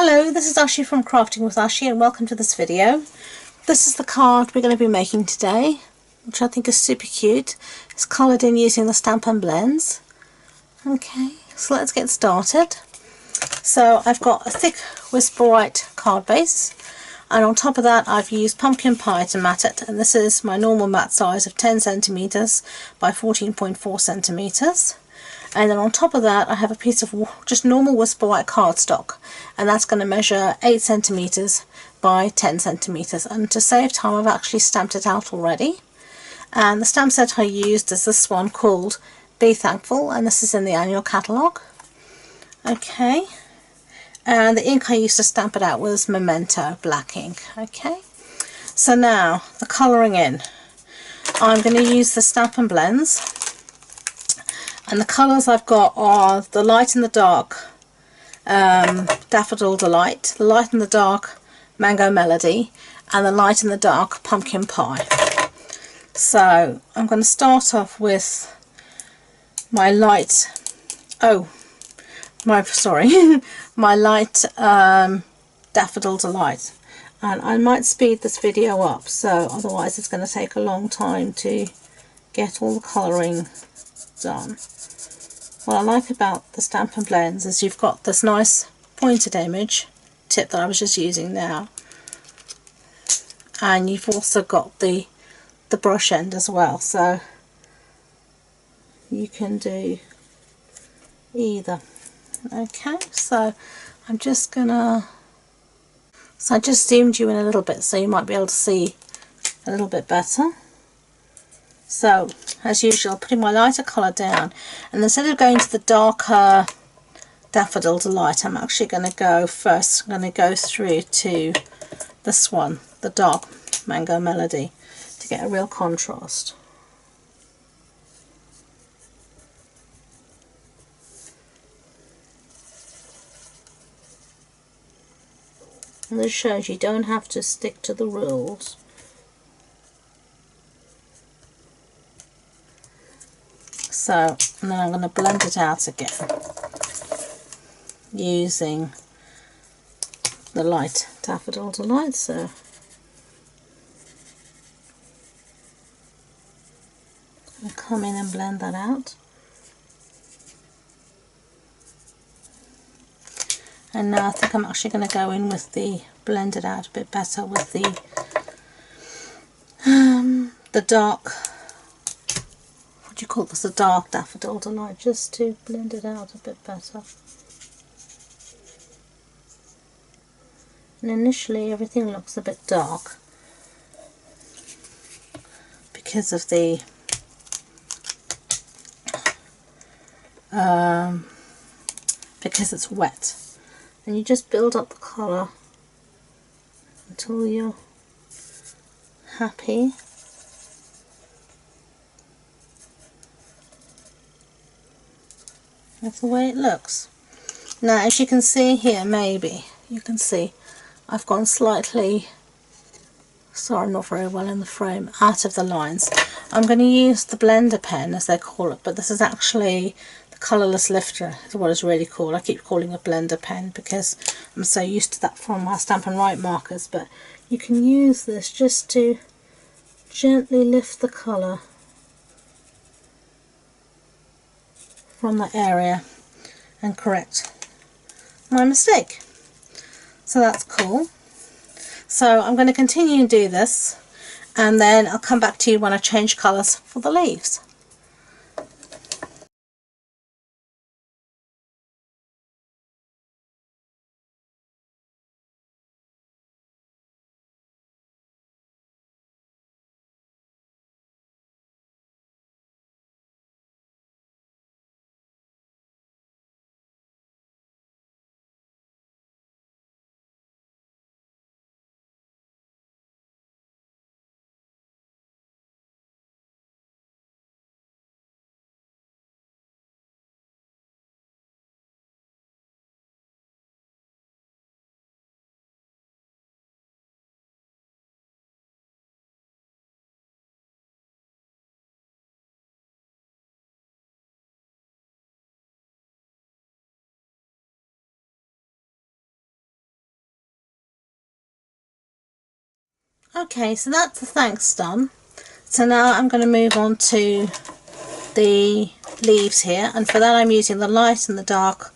Hello, this is Ashi from Crafting with Ashi and welcome to this video. This is the card we're going to be making today, which I think is super cute. It's coloured in using the Stampin Blends. Okay, so let's get started. So I've got a thick Whisper White card base, and on top of that I've used pumpkin pie to mat it, and this is my normal mat size of 10 centimeters by 14.4 centimeters. And then on top of that I have a piece of just normal Whisper White cardstock, and that's going to measure 8 centimeters by 10 centimeters. And to save time I've actually stamped it out already, and the stamp set I used is this one called Be Thankful, and this is in the annual catalogue. Okay, and the ink I used to stamp it out was Memento black ink. Okay, so now the colouring in. I'm going to use the Stampin Blends, and the colours I've got are the light and the dark Daffodil Delight, the light and the dark Mango Melody, and the light and the dark Pumpkin Pie. So I'm going to start off with my light, my light Daffodil Delight, and I might speed this video up, so otherwise it's going to take a long time to get all the colouring done. What I like about the Stampin' Blends is you've got this nice pointed image tip that I was just using now, and you've also got the brush end as well, so you can do either. Okay, so I'm just gonna, I just zoomed you in a little bit so you might be able to see a little bit better. So as usual, putting my lighter colour down, and instead of going to the darker Daffodil Delight, I'm actually going to go first, I'm going to go through to this one, the dark Mango Melody, to get a real contrast. And this shows you don't have to stick to the rules. So, and then I'm going to blend it out again using the light Daffodil Delight. So I'm going to come in and blend that out. And now I think I'm actually going to go in with the, blend it out a bit better with the dark, what do you call this, the dark Daffodil Delight, just to blend it out a bit better. And initially everything looks a bit dark because of the because it's wet, and you just build up the colour until you're happy. That's the way it looks. Now as you can see here, maybe you can see I've gone slightly, sorry, not very well in the frame, out of the lines. I'm going to use the blender pen as they call it, but this is actually the Colorless Lifter is what it's really called. I keep calling it blender pen because I'm so used to that from my Stampin' Write markers, but you can use this just to gently lift the colour from that area and correct my mistake. So that's cool. So I'm going to continue and do this, and then I'll come back to you when I change colours for the leaves. Okay, so that's the thanks done. So now I'm going to move on to the leaves here, and for that I'm using the light and the dark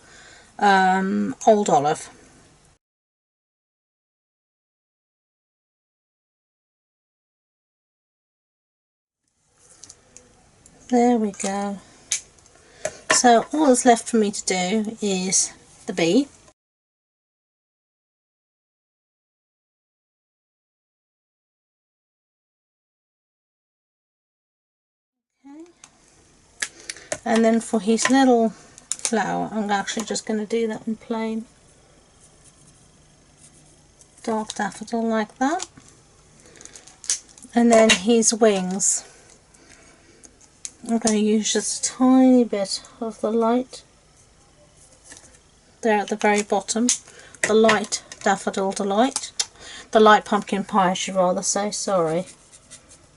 Old Olive. There we go. So all that's left for me to do is the bee. Okay. And then for his little flower, I'm actually just going to do that in plain dark daffodil like that. And then his wings, I'm going to use just a tiny bit of the light there at the very bottom, the light daffodil delight, the light pumpkin pie I should rather say, sorry.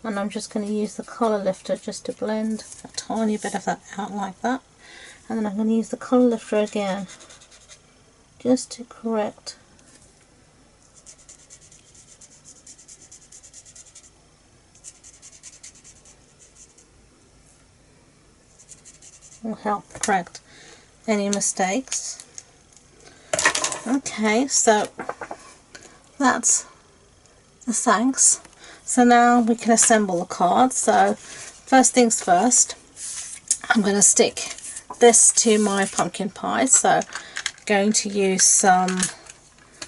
And I'm just going to use the colour lifter just to blend a tiny bit of that out like that. And then I'm going to use the colour lifter again just to correct will help correct any mistakes. Okay, so that's the thanks. So now we can assemble the card. So first things first, I'm going to stick this to my pumpkin pie. So I'm going to use some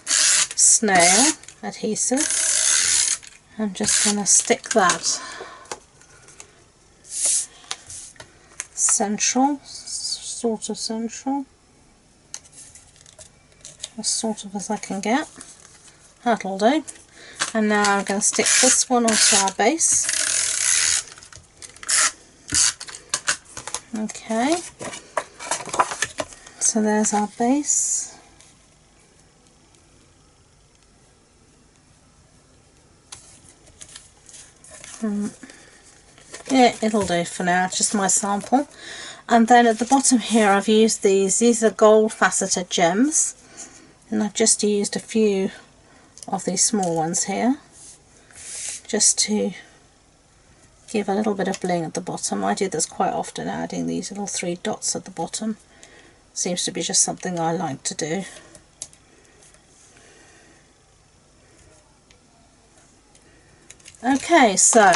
snail adhesive. I'm just going to stick that central, sort of central, as sort of as I can get. That'll do. And now I'm going to stick this one onto our base. Okay, so there's our base. Yeah, it'll do for now, it's just my sample. And then at the bottom here I've used these are gold faceted gems, and I've just used a few of these small ones here just to give a little bit of bling at the bottom. I do this quite often, adding these little 3 dots at the bottom. Seems to be just something I like to do. Okay, so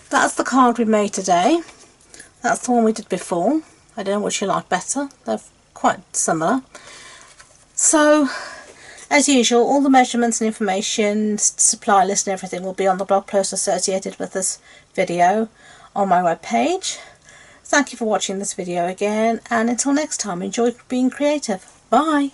that's the card we made today. That's the one we did before. I don't know which you like better. They're quite similar. So, as usual, all the measurements and information, supply list and everything will be on the blog post associated with this video on my webpage. Thank you for watching this video again, and until next time, enjoy being creative. Bye!